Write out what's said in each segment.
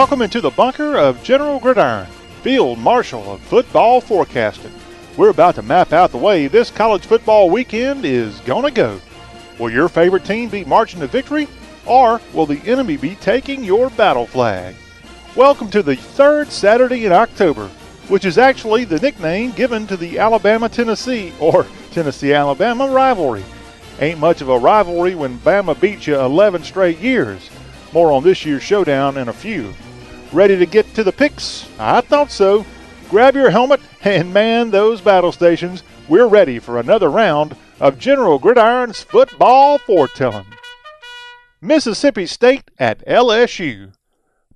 Welcome into the bunker of General Gridiron, field marshal of football forecasting. We're about to map out the way this college football weekend is gonna go. Will your favorite team be marching to victory, or will the enemy be taking your battle flag? Welcome to the third Saturday in October, which is actually the nickname given to the Alabama-Tennessee or Tennessee-Alabama rivalry. Ain't much of a rivalry when Bama beats you 11 straight years. More on this year's showdown in a few. Ready to get to the picks? I thought so. Grab your helmet and man those battle stations. We're ready for another round of General Gridiron's football foretelling. Mississippi State at LSU.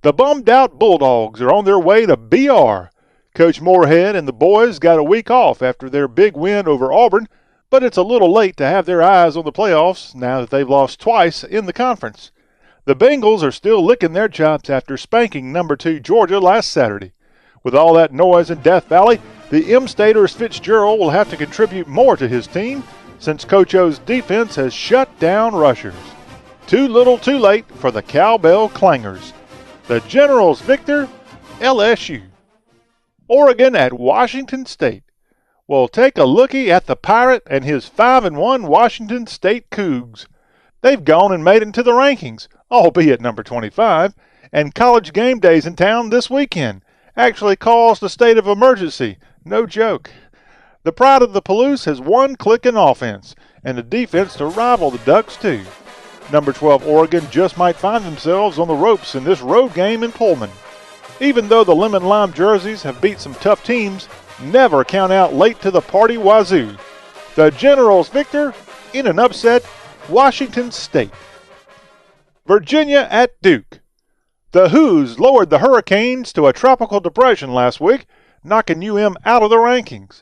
The bummed-out Bulldogs are on their way to BR. Coach Moorhead and the boys got a week off after their big win over Auburn, but it's a little late to have their eyes on the playoffs now that they've lost twice in the conference. The Bengals are still licking their chops after spanking number 2 Georgia last Saturday. With all that noise in Death Valley, the M-Staters Fitzgerald will have to contribute more to his team since Coach O's defense has shut down rushers. Too little too late for the cowbell clangers. The Generals victor, LSU. Oregon at Washington State. We'll take a lookie at the Pirate and his 5-1 Washington State Cougs. They've gone and made it into the rankings, albeit number 25, and college game days in town this weekend actually caused a state of emergency. No joke. The pride of the Palouse has one click in offense, and the defense to rival the Ducks too. Number 12 Oregon just might find themselves on the ropes in this road game in Pullman. Even though the lemon lime jerseys have beat some tough teams, never count out late to the party wazoo. The Generals victor in an upset, Washington State. Virginia at Duke. The Who's lowered the Hurricanes to a tropical depression last week, knocking UM out of the rankings.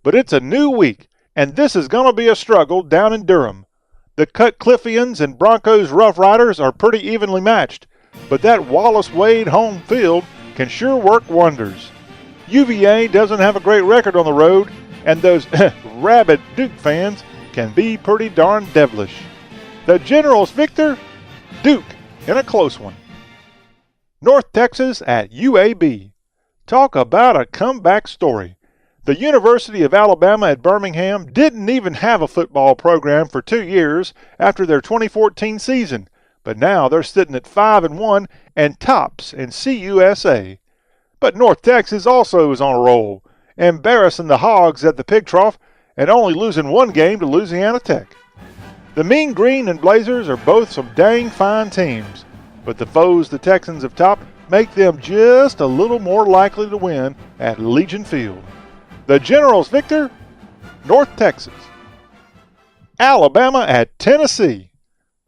But it's a new week, and this is going to be a struggle down in Durham. The Cutcliffians and Broncos Rough Riders are pretty evenly matched, but that Wallace-Wade home field can sure work wonders. UVA doesn't have a great record on the road, and those rabid Duke fans can be pretty darn devilish. The Generals victor, Duke, in a close one. North Texas at UAB. Talk about a comeback story. The University of Alabama at Birmingham didn't even have a football program for 2 years after their 2014 season, but now they're sitting at 5-1 and tops in CUSA. But North Texas also is on a roll, embarrassing the Hogs at the Pig Trough and only losing one game to Louisiana Tech. The Mean Green and Blazers are both some dang fine teams, but the foes the Texans have topped make them just a little more likely to win at Legion Field. The Generals victor, North Texas. Alabama at Tennessee.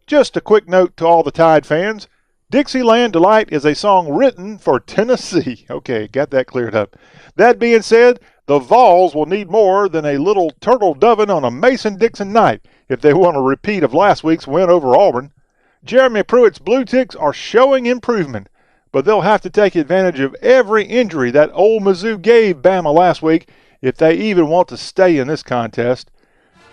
Just a quick note to all the Tide fans. Dixieland Delight is a song written for Tennessee. Okay, got that cleared up. That being said, the Vols will need more than a little turtle doving on a Mason-Dixon night if they want a repeat of last week's win over Auburn. Jeremy Pruitt's Blue Ticks are showing improvement, but they'll have to take advantage of every injury that old Mizzou gave Bama last week if they even want to stay in this contest.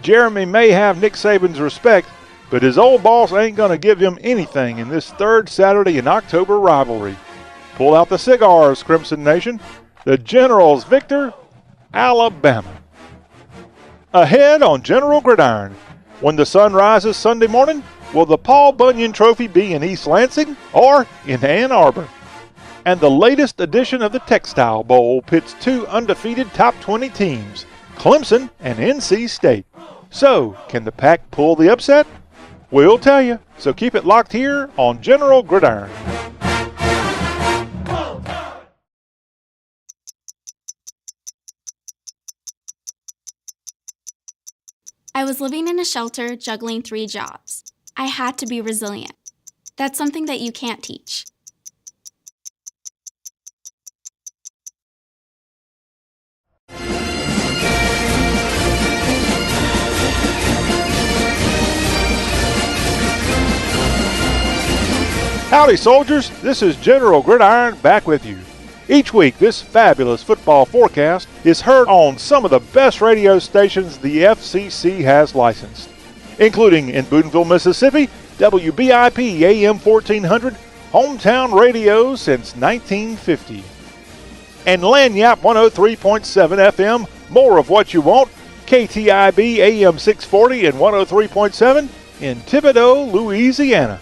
Jeremy may have Nick Saban's respect, but his old boss ain't going to give him anything in this third Saturday in October rivalry. Pull out the cigars, Crimson Nation. The Generals victor, Alabama. Ahead on General Gridiron. When the sun rises Sunday morning, will the Paul Bunyan Trophy be in East Lansing or in Ann Arbor? And the latest edition of the Textile Bowl pits 2 undefeated top 20 teams, Clemson and NC State. So, can the Pack pull the upset? We'll tell you, so keep it locked here on General Gridiron. I was living in a shelter juggling 3 jobs. I had to be resilient. That's something that you can't teach. Howdy, soldiers. This is General Gridiron back with you. Each week, this fabulous football forecast is heard on some of the best radio stations the FCC has licensed, including in Boonville, Mississippi, WBIP AM 1400, hometown radio since 1950. And Lanyap 103.7 FM, more of what you want, KTIB AM 640 and 103.7 in Thibodaux, Louisiana.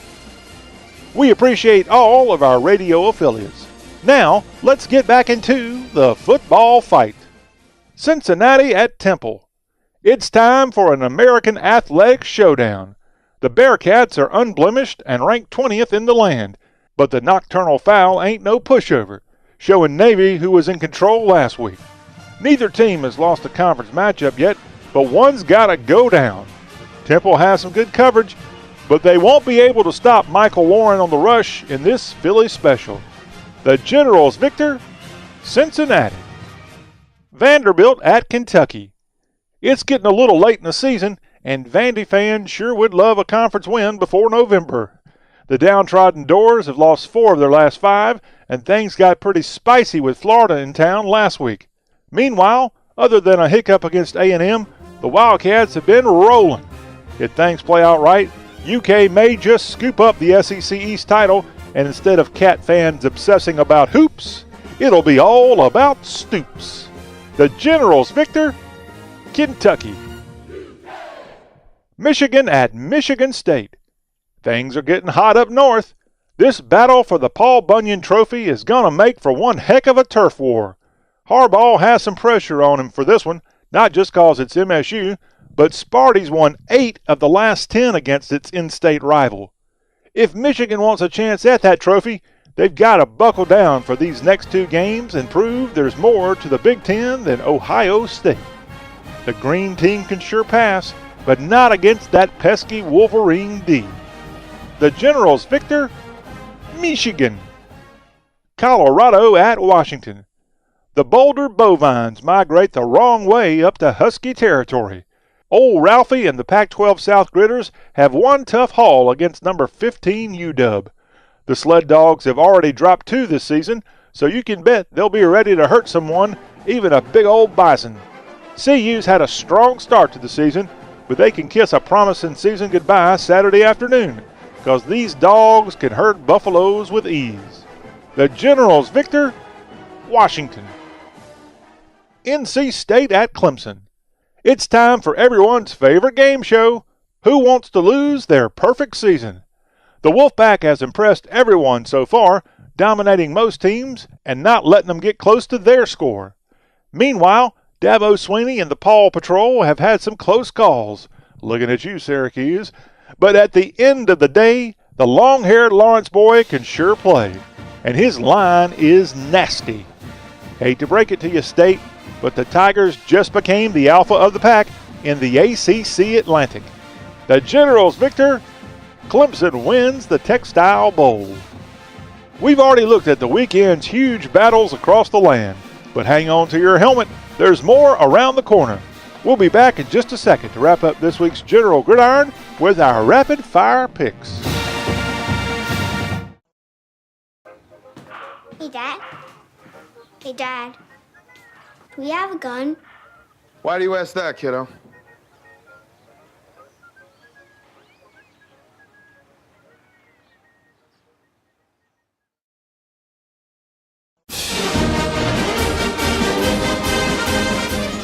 We appreciate all of our radio affiliates. Now, let's get back into the football fight. Cincinnati at Temple. It's time for an American Athletics showdown. The Bearcats are unblemished and ranked 20th in the land, but the nocturnal foul ain't no pushover, showing Navy who was in control last week. Neither team has lost a conference matchup yet, but one's got to go down. Temple has some good coverage, but they won't be able to stop Michael Warren on the rush in this Philly special. The Generals victor, Cincinnati. Vanderbilt at Kentucky. It's getting a little late in the season, and Vandy fans sure would love a conference win before November. The downtrodden Doors have lost 4 of their last 5, and things got pretty spicy with Florida in town last week. Meanwhile, other than a hiccup against A&M, the Wildcats have been rolling. If things play out right, UK may just scoop up the SEC East title, and instead of Cat fans obsessing about hoops, it'll be all about Stoops. The Generals victor, Kentucky. Michigan at Michigan State. Things are getting hot up north. This battle for the Paul Bunyan Trophy is going to make for one heck of a turf war. Harbaugh has some pressure on him for this one, not just because it's MSU, but Sparty's won 8 of the last 10 against its in-state rival. If Michigan wants a chance at that trophy, they've got to buckle down for these next 2 games and prove there's more to the Big Ten than Ohio State. The green team can sure pass, but not against that pesky Wolverine D. The Generals victor, Michigan. Colorado at Washington. The Boulder Bovines migrate the wrong way up to Husky territory. Old Ralphie and the Pac-12 South Gritters have one tough haul against number 15 UW. The Sled Dogs have already dropped 2 this season, so you can bet they'll be ready to hurt someone, even a big old bison. CU's had a strong start to the season, but they can kiss a promising season goodbye Saturday afternoon, because these dogs can herd buffaloes with ease. The Generals victor, Washington. NC State at Clemson. It's time for everyone's favorite game show, Who Wants to Lose Their Perfect Season? The Wolfpack has impressed everyone so far, dominating most teams and not letting them get close to their score. Meanwhile, Dabo Swinney and the Paw Patrol have had some close calls. Looking at you, Syracuse. But at the end of the day, the long-haired Lawrence boy can sure play. And his line is nasty. Hate to break it to you, State, but the Tigers just became the alpha of the pack in the ACC Atlantic. The Generals victor, Clemson wins the Textile Bowl. We've already looked at the weekend's huge battles across the land, but hang on to your helmet. There's more around the corner. We'll be back in just a second to wrap up this week's General Gridiron with our rapid-fire picks. Hey, Dad. Hey, Dad. Do we have a gun? Why do you ask that, kiddo?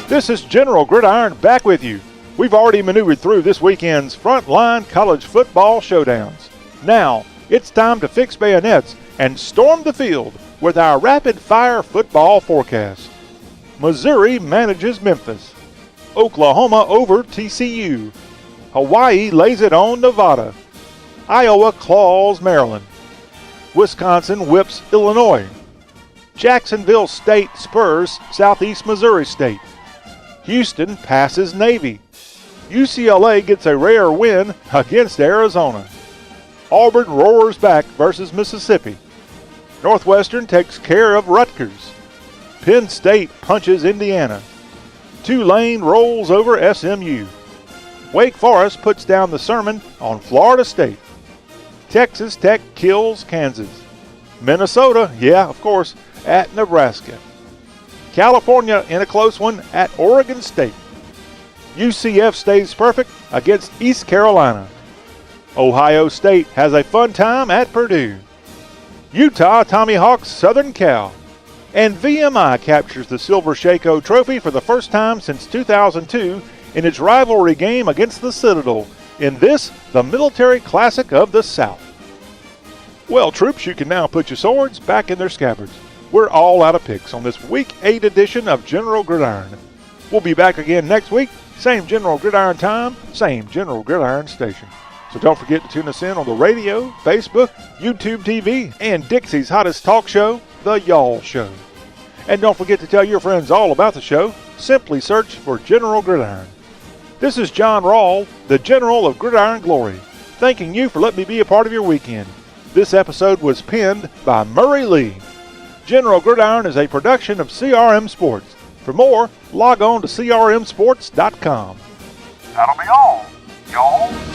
This is General Gridiron back with you. We've already maneuvered through this weekend's frontline college football showdowns. Now, it's time to fix bayonets and storm the field with our rapid-fire football forecast. Missouri manages Memphis. Oklahoma over TCU. Hawaii lays it on Nevada. Iowa claws Maryland. Wisconsin whips Illinois. Jacksonville State spurs Southeast Missouri State. Houston passes Navy. UCLA gets a rare win against Arizona. Auburn roars back versus Mississippi. Northwestern takes care of Rutgers. Penn State punches Indiana. Tulane rolls over SMU. Wake Forest puts down the sermon on Florida State. Texas Tech kills Kansas. Minnesota, yeah, of course, at Nebraska. California in a close one at Oregon State. UCF stays perfect against East Carolina. Ohio State has a fun time at Purdue. Utah Tommy Hawks Southern Cal. And VMI captures the Silver Shako Trophy for the first time since 2002 in its rivalry game against the Citadel in this, the Military Classic of the South. Well, troops, you can now put your swords back in their scabbards. We're all out of picks on this Week 8 edition of General Gridiron. We'll be back again next week, same General Gridiron time, same General Gridiron station. So don't forget to tune us in on the radio, Facebook, YouTube TV, and Dixie's hottest talk show, The Y'all Show. And don't forget to tell your friends all about the show. Simply search for General Gridiron. This is John Rawl, the General of Gridiron Glory, thanking you for letting me be a part of your weekend. This episode was penned by Murray Lee. General Gridiron is a production of CRM Sports. For more, log on to crmsports.com. That'll be all, y'all.